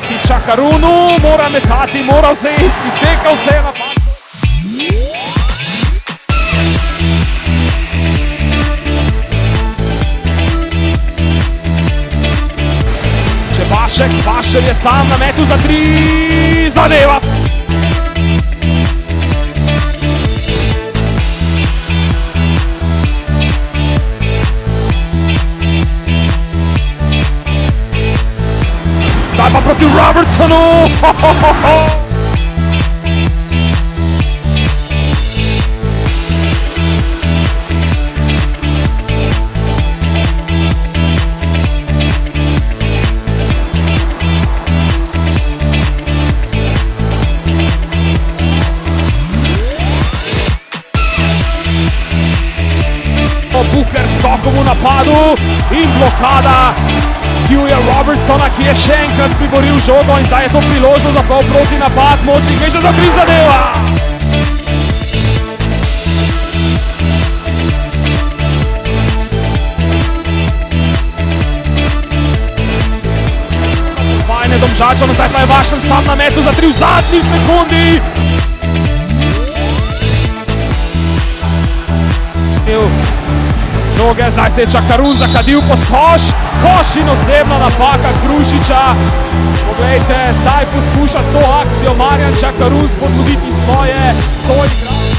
proti Čakarunu, mora metati, mora vse izteka, vse je napad. Vašer je sam na metu za 3, zadeva! Zdaj pa proti Robertsonu! Booker skokom v napadu in blokada Hughja Robertsona, ki je še enkrat priboril žogo in zdaj je to priložnost za to proti napad, močnih veže za 3 zadeva! Fajne Domžalčan, zdaj pa je Vašen sam na metu za 3 v zadnji sekundi! Žoge, zdaj se je Čakarun zakadil pod koš in osebna napaka Krušiča. Poglejte, zdaj poskuša s to akcijo Marjan Čakarun spodbuditi svoje soigralce.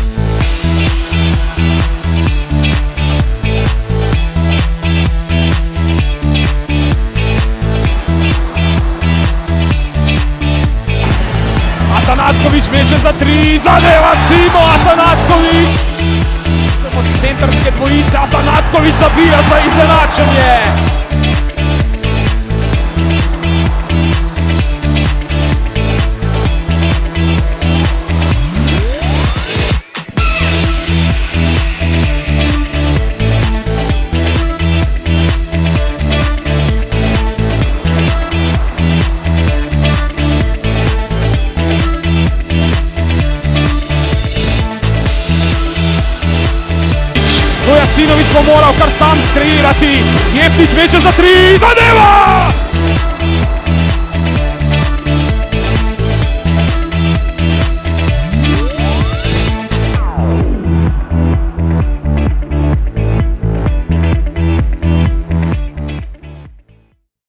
Atanacković meče za 3, zadeva Simo Atanacković! Od centrske dvojice Atanacković zabija za izenačenje. Jasinović bo moral kar sam skreirati, Jeftić meče za 3, zadeva!